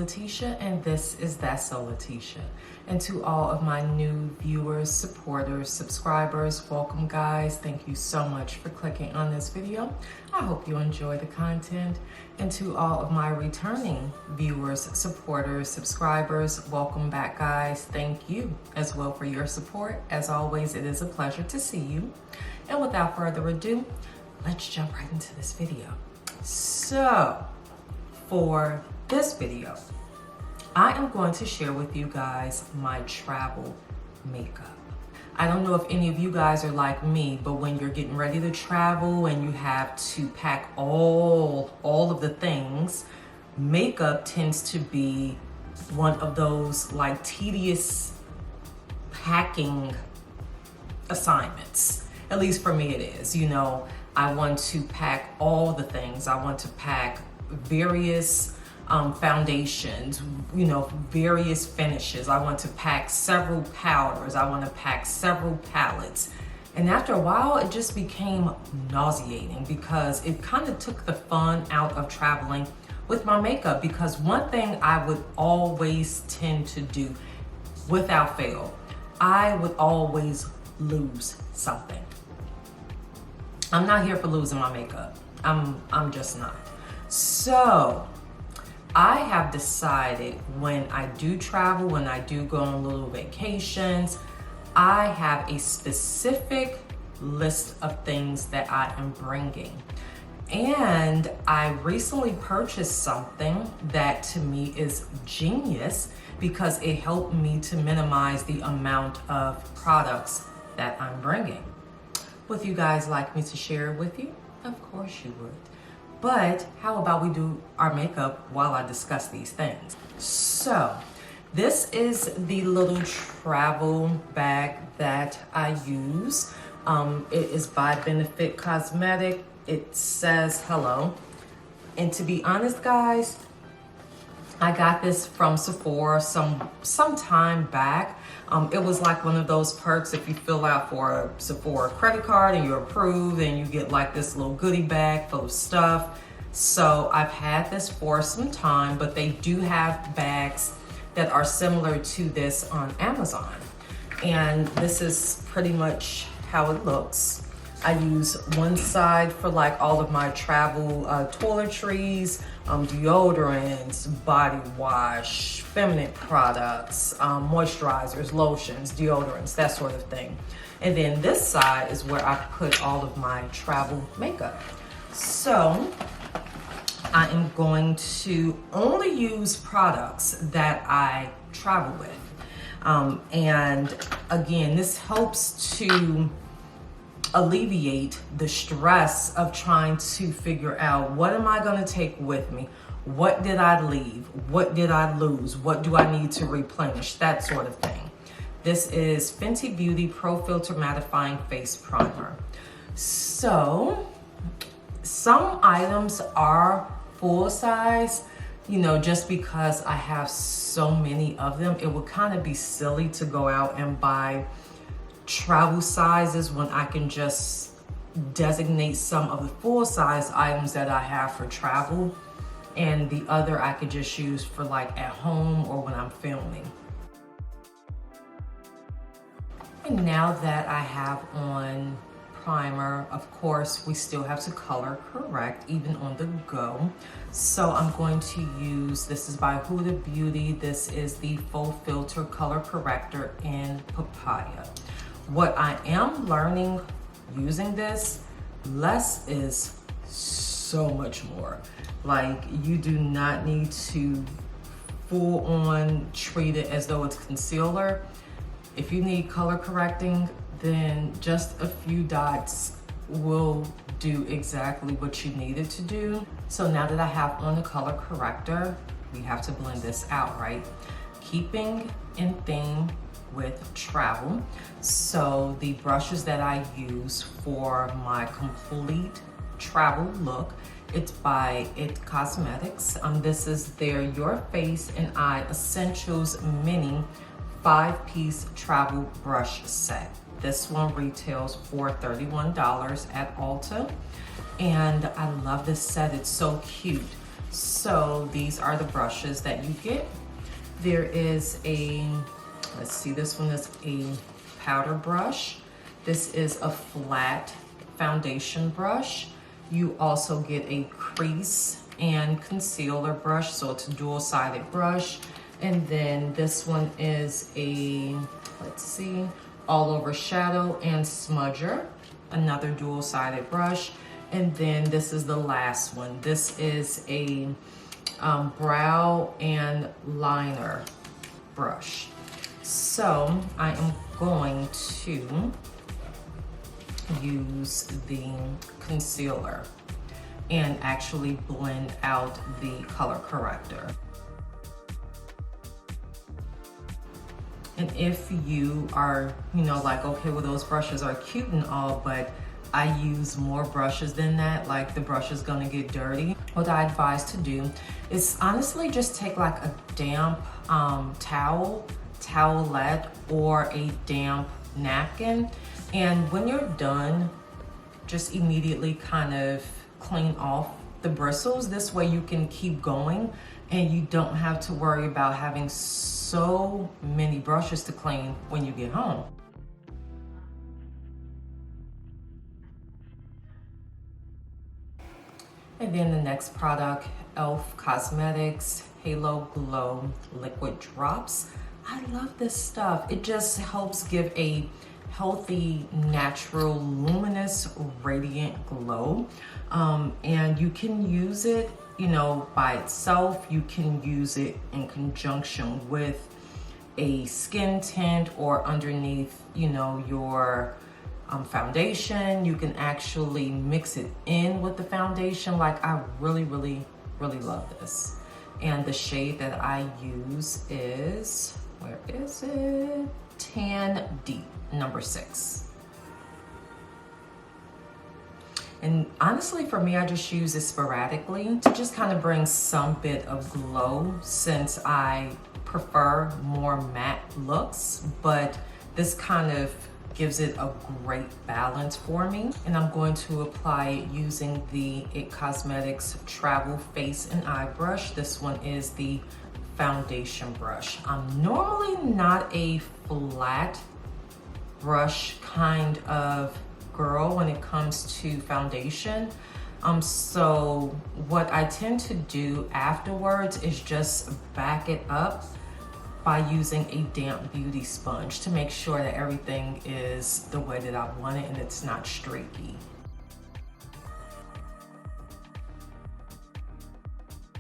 Letitia, and this is That's So Letitia. And to all of my new viewers, supporters, subscribers, welcome guys. Thank you so much for clicking on this video. I hope you enjoy the content. And to all of my returning viewers, supporters, subscribers, welcome back guys. Thank you as well for your support. As always, it is a pleasure to see you. And without further ado, let's jump right into this video. So, for this video, I am going to share with you guys my travel makeup. I don't know if any of you guys are like me, but when you're getting ready to travel and you have to pack all of the things, makeup tends to be one of those like tedious packing assignments. At least for me it is. You know, I want to pack all the things. I want to pack various foundations, you know, various finishes. I want to pack several powders. I want to pack several palettes. And after a while, it just became nauseating because it kind of took the fun out of traveling with my makeup. Because one thing I would always tend to do, without fail, I would always lose something. I'm not here for losing my makeup. I'm just not. So I have decided when I do travel, when I do go on little vacations, I have a specific list of things that I am bringing. And I recently purchased something that to me is genius because it helped me to minimize the amount of products that I'm bringing. Would you guys like me to share it with you? Of course you would. But how about we do our makeup while I discuss these things? So this is the little travel bag that I use. It is by Benefit Cosmetic. It says hello. And to be honest, guys, I got this from Sephora some time back. It was like one of those perks if you fill out for a Sephora credit card and you're approved and you get like this little goodie bag full of stuff. So I've had this for some time, but they do have bags that are similar to this on Amazon. And this is pretty much how it looks. I use one side for like all of my travel toiletries, deodorants, body wash, feminine products, moisturizers, lotions, deodorants, that sort of thing. And then this side is where I put all of my travel makeup. So I am going to only use products that I travel with. And again, this helps to alleviate the stress of trying to figure out what am I going to take with me? What did I leave? What did I lose? What do I need to replenish? That sort of thing. This is Fenty Beauty Pro Filter Mattifying Face Primer. So some items are full size, you know, just because I have so many of them, it would kind of be silly to go out and buy travel sizes when I can just designate some of the full size items that I have for travel and the other I could just use for like at home or when I'm filming. And now that I have on primer, of course we still have to color correct even on the go. So I'm going to use, this is by Huda Beauty, this is the Faux Filter Color Corrector in Papaya. What I am learning using this, less is so much more. Like, you do not need to full on treat it as though it's concealer. If you need color correcting, then just a few dots will do exactly what you need it to do. So now that I have on the color corrector, we have to blend this out, right? Keeping in theme with travel. So the brushes that I use for my complete travel look, it's by It Cosmetics. This is their Your Face and Eye Essentials Mini 5-piece travel brush set. This one retails for $31 at Ulta. And I love this set, it's so cute. So these are the brushes that you get. There is a, let's see, this one is a powder brush. This is a flat foundation brush. You also get a crease and concealer brush, so it's a dual-sided brush. And then this one is a, let's see, all over shadow and smudger, another dual-sided brush. And then this is the last one. This is a brow and liner brush. So I am going to use the concealer and actually blend out the color corrector. And if you are, like, okay, well, those brushes are cute and all, but I use more brushes than that, like the brush is gonna get dirty. What I advise to do is honestly just take like a damp towelette, or a damp napkin. And when you're done, just immediately kind of clean off the bristles. This way you can keep going and you don't have to worry about having so many brushes to clean when you get home. And then the next product, e.l.f. Cosmetics Halo Glow Liquid Drops. I love this stuff. It just helps give a healthy, natural, luminous, radiant glow. And you can use it, by itself. You can use it in conjunction with a skin tint or underneath, your foundation. You can actually mix it in with the foundation. Like, I really, really, really love this. And the shade that I use is, where is it? Tan Deep, number 6. And honestly, for me, I just use it sporadically to just kind of bring some bit of glow, since I prefer more matte looks, but this kind of gives it a great balance for me. And I'm going to apply it using the IT Cosmetics Travel Face and Eye Brush. This one is the foundation brush. I'm normally not a flat brush kind of girl when it comes to foundation. So what I tend to do afterwards is just back it up by using a damp beauty sponge to make sure that everything is the way that I want it and it's not streaky.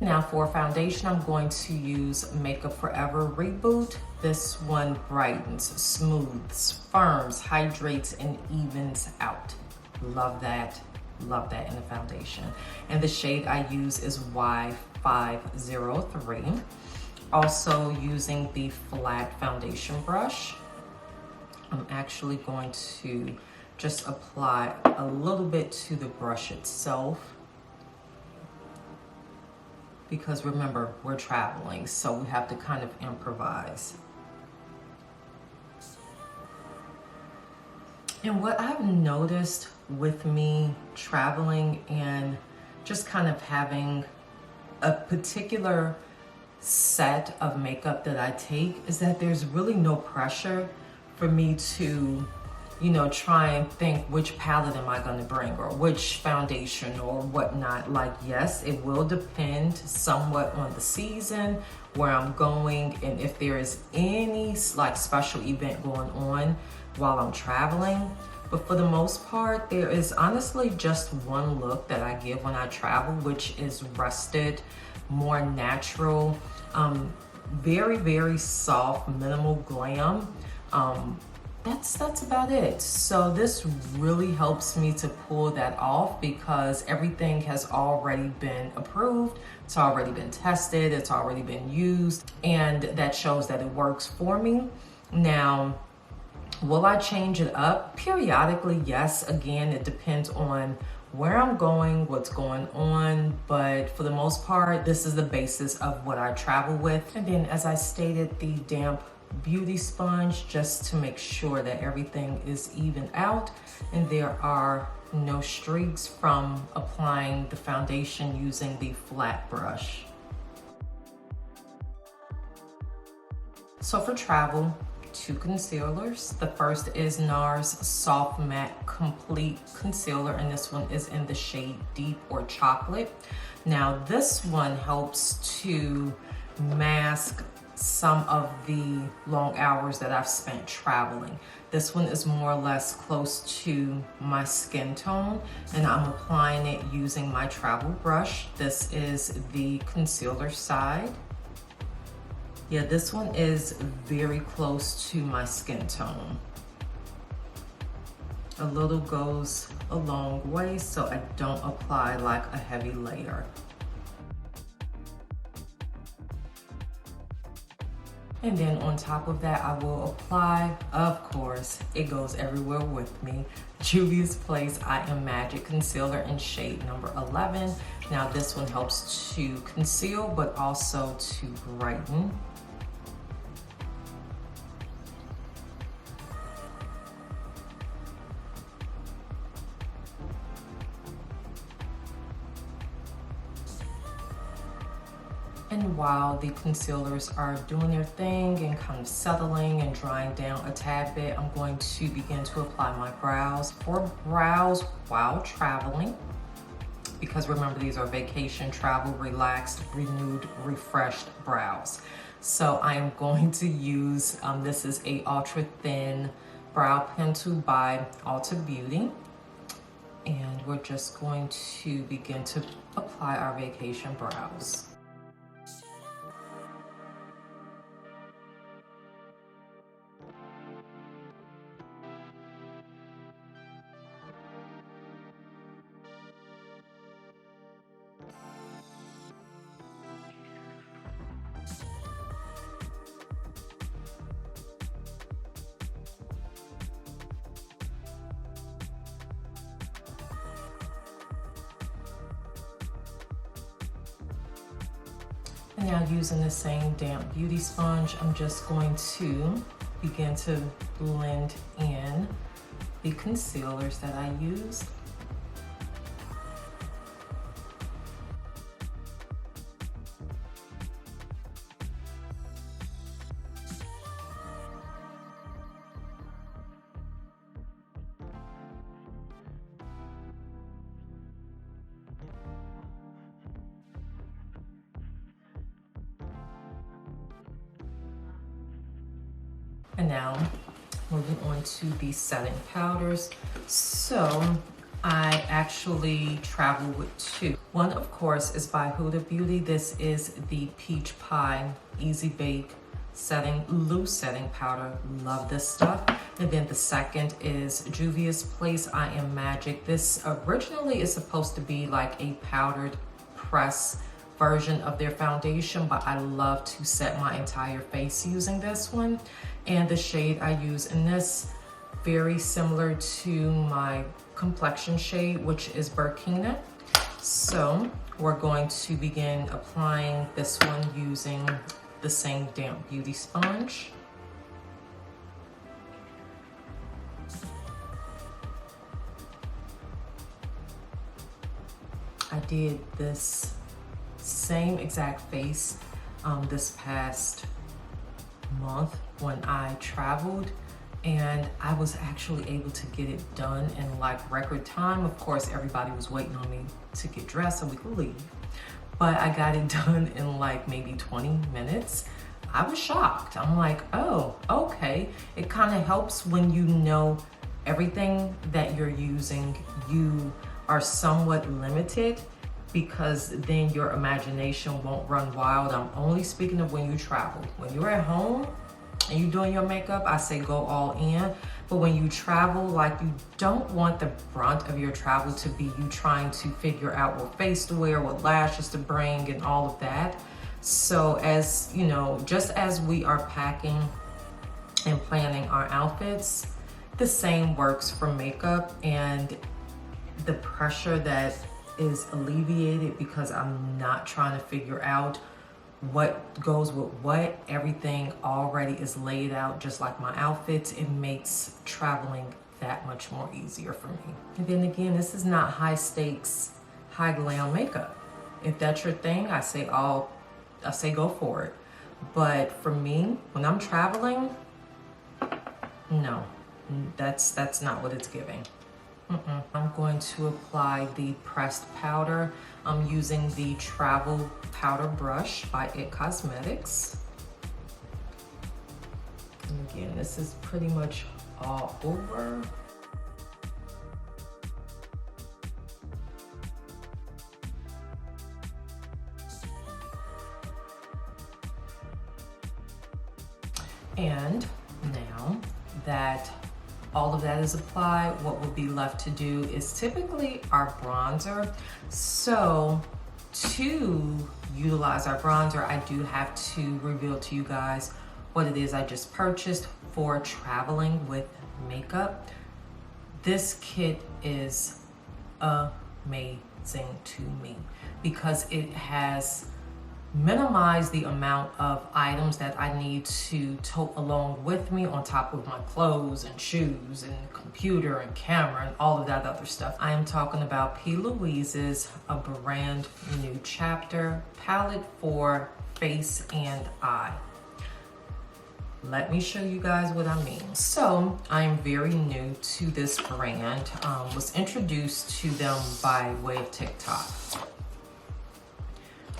Now for foundation, I'm going to use Makeup Forever Reboot. This one brightens, smooths, firms, hydrates, and evens out. Love that in the foundation. And the shade I use is Y503. Also using the flat foundation brush, I'm actually going to just apply a little bit to the brush itself, because remember, we're traveling, so we have to kind of improvise. And what I've noticed with me traveling and just kind of having a particular set of makeup that I take is that there's really no pressure for me to, try and think which palette am I going to bring or which foundation or whatnot. Like, yes, it will depend somewhat on the season, where I'm going, and if there is any like special event going on while I'm traveling. But for the most part, there is honestly just one look that I give when I travel, which is rusted, more natural, very, very soft, minimal glam. That's about it. So this really helps me to pull that off, because everything has already been approved. It's already been tested. It's already been used. And that shows that it works for me. Now, will I change it up? Periodically, yes. Again, it depends on where I'm going, what's going on, but for the most part, this is the basis of what I travel with. And then, as I stated, the damp beauty sponge just to make sure that everything is even out and there are no streaks from applying the foundation using the flat brush. So for travel, 2 concealers. The first is Nars Soft Matte Complete Concealer, and this one is in the shade Deep or Chocolate. Now this one helps to mask some of the long hours that I've spent traveling. This one is more or less close to my skin tone, and I'm applying it using my travel brush. This is the concealer side. Yeah, this one is very close to my skin tone. A little goes a long way, so I don't apply like a heavy layer. And then on top of that, I will apply, of course, it goes everywhere with me, Juvia's Place I Am Magic Concealer in shade number 11. Now this one helps to conceal, but also to brighten. And while the concealers are doing their thing and kind of settling and drying down a tad bit, I'm going to begin to apply my brows. For brows while traveling, because remember these are vacation, travel, relaxed, renewed, refreshed brows. So I am going to use, this is a ultra thin brow pencil by Ulta Beauty. And we're just going to begin to apply our vacation brows. And now using the same damp beauty sponge, I'm just going to begin to blend in the concealers that I used. And now moving on to the setting powders. So I actually travel with 2. One, of course, is by Huda Beauty. This is the Peach Pie Easy Bake Setting Loose Setting Powder. Love this stuff. And then the second is Juvia's Place I Am Magic. This originally is supposed to be like a powdered press version of their foundation, but I love to set my entire face using this one. And the shade I use in this, very similar to my complexion shade, which is Burkina. So we're going to begin applying this one using the same damp beauty sponge. I did this same exact face this past month when I traveled, and I was actually able to get it done in like record time. Of course, everybody was waiting on me to get dressed so we could leave, but I got it done in like maybe 20 minutes. I was shocked. I'm like, oh, okay. It kind of helps when you know everything that you're using, you are somewhat limited, because then your imagination won't run wild. I'm only speaking of when you travel. When you're at home and you're doing your makeup, I say go all in. But when you travel, like, you don't want the brunt of your travel to be you trying to figure out what face to wear, what lashes to bring, and all of that. So as you know, just as we are packing and planning our outfits, the same works for makeup, and the pressure that is alleviated because I'm not trying to figure out what goes with what, everything already is laid out, just like my outfits. It makes traveling that much more easier for me. And then again, this is not high stakes, high glam makeup. If that's your thing, I say go for it. But for me, when I'm traveling, no, that's not what it's giving. I'm going to apply the pressed powder. I'm using the Travel Powder Brush by It Cosmetics. And again, this is pretty much all over. And now that all of that is applied, what will be left to do is typically our bronzer. So to utilize our bronzer, I do have to reveal to you guys what it is I just purchased for traveling with makeup. This kit is amazing to me because it has minimize the amount of items that I need to tote along with me on top of my clothes and shoes and computer and camera and all of that other stuff. I am talking about Plouise's A Brand New Chapter palette for face and eye. Let me show you guys what I mean. So I am very new to this brand, was introduced to them by way of TikTok.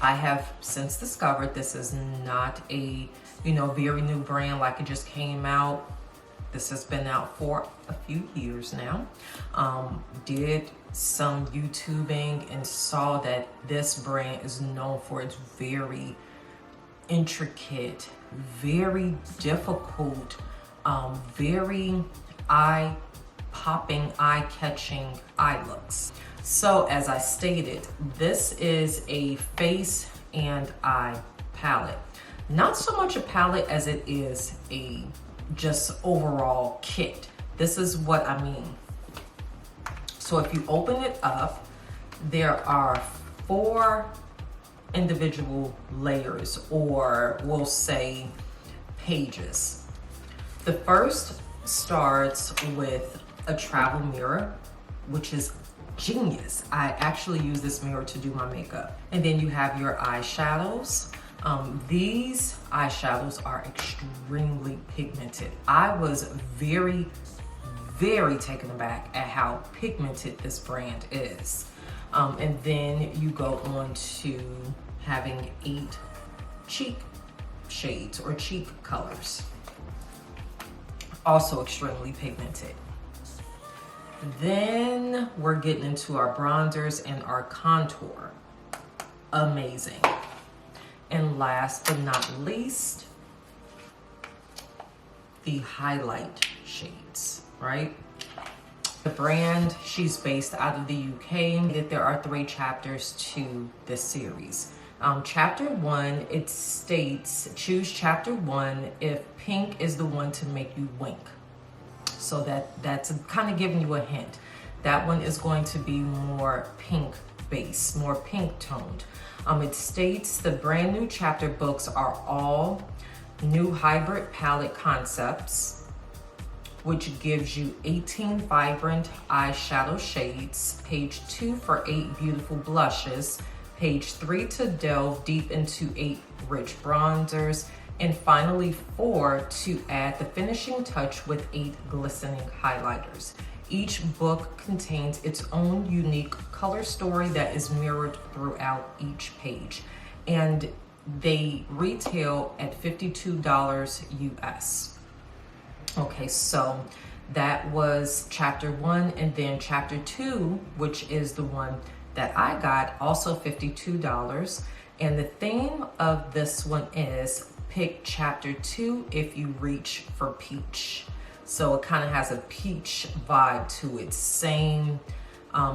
I have since discovered this is not a, very new brand, like it just came out. This has been out for a few years now. Did some YouTubing and saw that this brand is known for its very intricate, very difficult, very eye-popping, eye-catching eye looks. So as I stated, this is a face and eye palette. Not so much a palette as it is a just overall kit. This is what I mean. So if you open it up, there are 4 individual layers, or we'll say pages. The first starts with a travel mirror, which is genius. I actually use this mirror to do my makeup. And then you have your eyeshadows. These eyeshadows are extremely pigmented. I was very, very taken aback at how pigmented this brand is. And then you go on to having 8 cheek shades or cheek colors. Also extremely pigmented. Then we're getting into our bronzers and our contour. Amazing. And last but not least, the highlight shades, right? The brand, she's based out of the UK. There are 3 chapters to this series. Chapter 1, it states, choose chapter 1 if pink is the one to make you wink. So that's kind of giving you a hint. That one is going to be more pink base, more pink toned. It states the brand new chapter books are all new hybrid palette concepts, which gives you 18 vibrant eyeshadow shades, page 2 for 8 beautiful blushes, page 3 to delve deep into 8 rich bronzers, and finally 4 to add the finishing touch with 8 glistening highlighters. Each book contains its own unique color story that is mirrored throughout each page, and they retail at $52 US. Okay, so that was chapter 1, and then chapter 2, which is the one that I got, also $52. And the theme of this one is pick chapter 2 if you reach for peach. So it kind of has a peach vibe to it. Same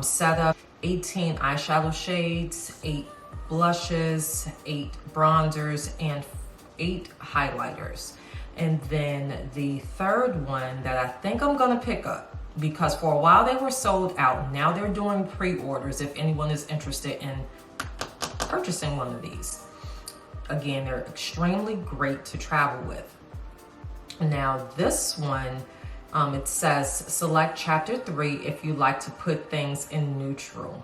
setup, 18 eyeshadow shades, 8 blushes, 8 bronzers, and 8 highlighters. And then the third one that I think I'm gonna pick up, because for a while they were sold out. Now they're doing pre-orders if anyone is interested in purchasing one of these. again, they're extremely great to travel with. Now this one, it says select chapter 3 if you like to put things in neutral.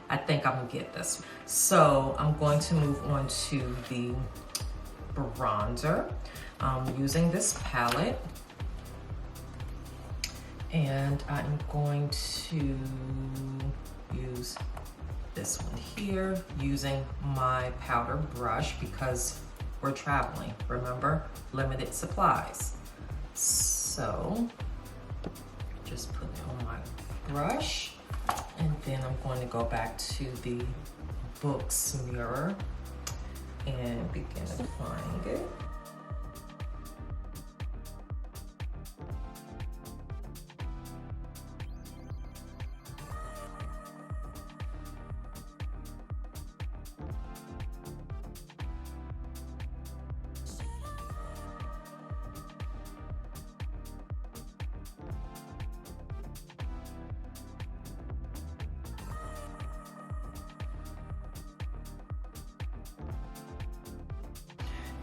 I think I'm gonna get this. So I'm going to move on to the bronzer. Using this palette. And I'm going to use this one here using my powder brush because we're traveling, remember, limited supplies. So just put it on my brush, and then I'm going to go back to the Books mirror and begin applying it.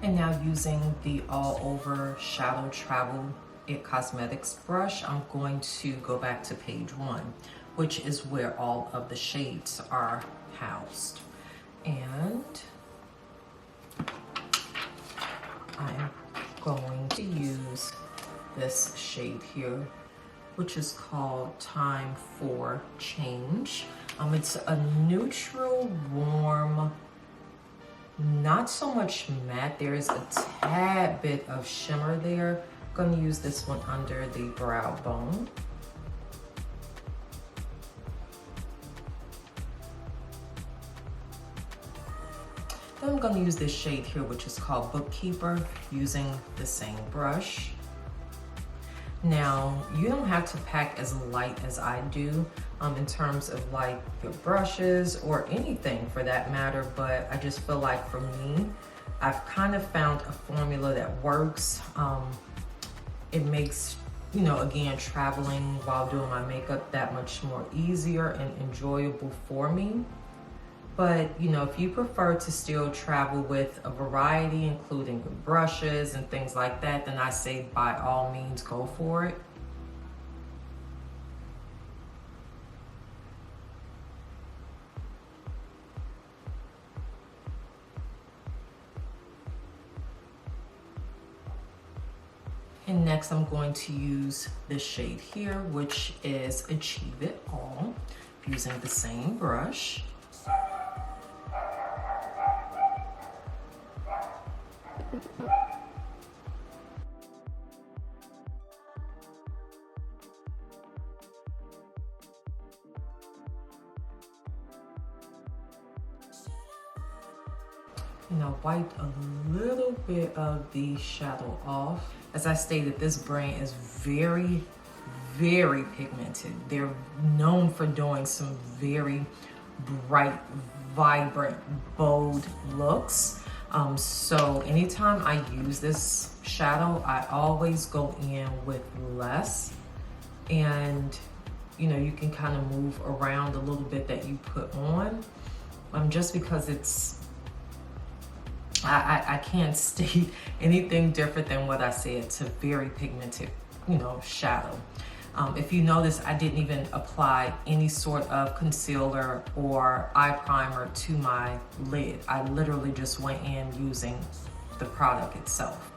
And now using the All Over Shadow Travel It Cosmetics brush, I'm going to go back to page 1, which is where all of the shades are housed. And I'm going to use this shade here, which is called Time for Change. It's a neutral, warm, not so much matte. There is a tad bit of shimmer there. I'm going to use this one under the brow bone. Then I'm going to use this shade here, which is called Bookkeeper, using the same brush. Now, you don't have to pack as light as I do in terms of like your brushes or anything for that matter, but I just feel like for me, I've kind of found a formula that works. It makes, you know, again, traveling while doing my makeup that much more easier and enjoyable for me. But, you know, if you prefer to still travel with a variety, including your brushes and things like that, then I say by all means go for it. And next I'm going to use this shade here, which is Achieve It All, using the same brush. You know, wipe a little bit of the shadow off. As I stated, this brand is very, very pigmented. They're known for doing some very bright, vibrant, bold looks. So anytime I use this shadow, I always go in with less. And, you know, you can kind of move around a little bit that you put on, just because it's, I can't state anything different than what I said. It's a very pigmented, you know, shadow. If you notice, I didn't even apply any sort of concealer or eye primer to my lid. I literally just went in using the product itself.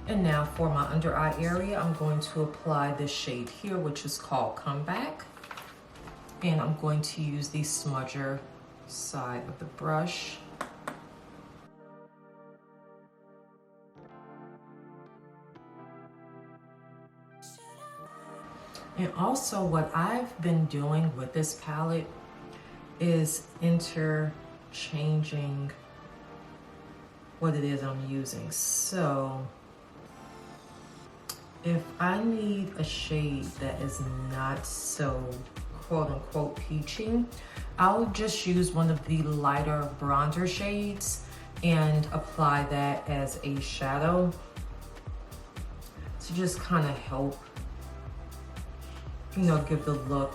And now for my under eye area, I'm going to apply this shade here, which is called Comeback. And I'm going to use the smudger side of the brush. And also what I've been doing with this palette is interchanging what it is I'm using. So if I need a shade that is not so quote unquote peachy, I'll just use one of the lighter bronzer shades and apply that as a shadow to just kind of help, you know, give the look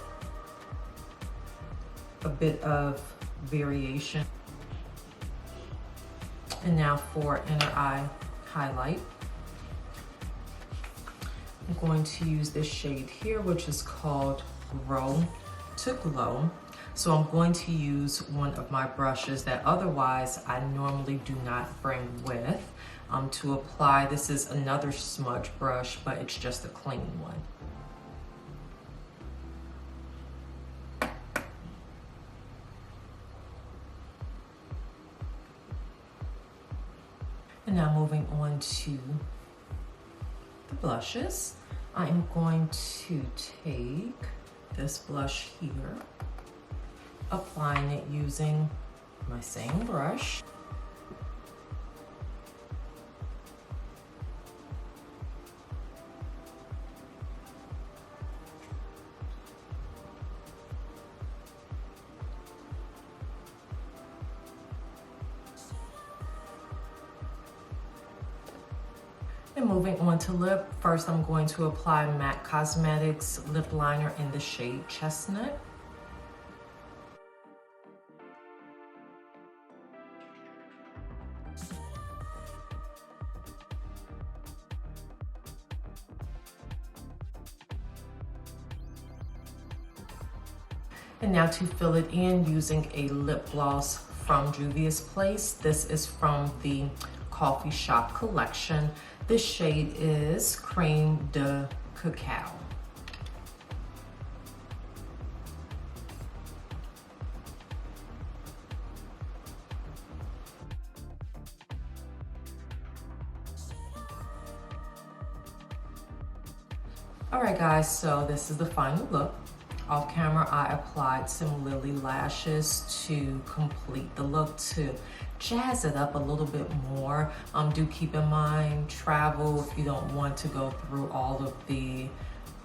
a bit of variation. And now for inner eye highlight, I'm going to use this shade here, which is called Grow to Glow. So I'm going to use one of my brushes that otherwise I normally do not bring with to apply. This is another smudge brush, but it's just a clean one. And now moving on to the blushes, I am going to take this blush here, applying it using my same brush. And moving on to lip, first I'm going to apply MAC Cosmetics lip liner in the shade Chestnut. And now to fill it in using a lip gloss from Juvia's Place. This is from the Coffee Shop collection. This shade is Creme de Cacao. All right guys, so this is the final look. Off camera, I applied some Lily lashes to complete the look, to jazz it up a little bit more. Do keep in mind, travel, if you don't want to go through all of the,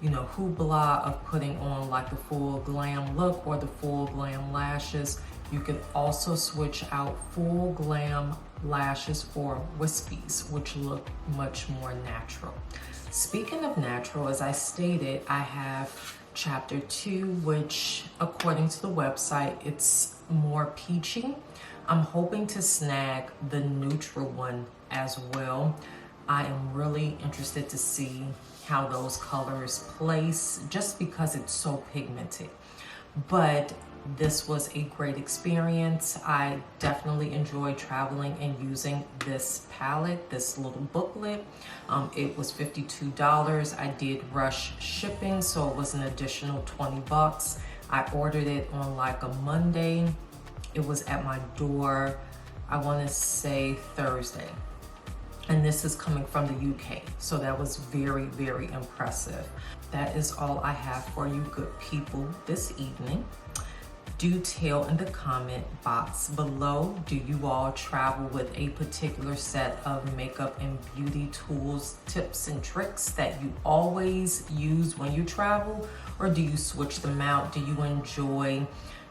you know, hoopla of putting on like the full glam look or the full glam lashes. You could also switch out full glam lashes for wispies, which look much more natural. Speaking of natural, as I stated, I have Chapter 2, which according to the website, it's more peachy. I'm hoping to snag the neutral one as well. I am really interested to see how those colors place, just because it's so pigmented. But this was a great experience. I definitely enjoyed traveling and using this palette, this little booklet. It was $52. I did rush shipping, so it was an additional 20 bucks. I ordered it on like a Monday. It was at my door, I want to say Thursday. And this is coming from the UK, so that was very, very impressive. That is all I have for you good people this evening. Do tell in the comment box below, do you all travel with a particular set of makeup and beauty tools, tips and tricks that you always use when you travel? Or do you switch them out? Do you enjoy,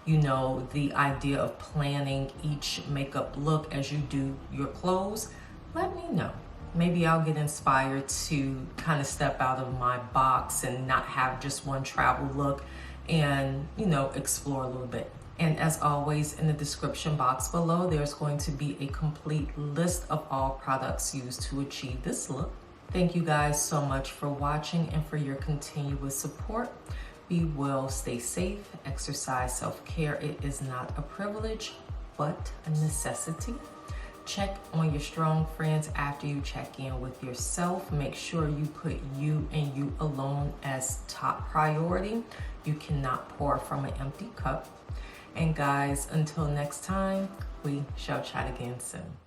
you know, the idea of planning each makeup look as you do your clothes? Let me know. Maybe I'll get inspired to kind of step out of my box and not have just one travel look, and, you know, explore a little bit. And as always, in the description box below, there's going to be a complete list of all products used to achieve this look. Thank you guys so much for watching and for your continuous support. Be well, stay safe, exercise self-care. It is not a privilege, but a necessity. Check on your strong friends after you check in with yourself. Make sure you put you and you alone as top priority. You cannot pour from an empty cup. And guys, until next time, we shall chat again soon.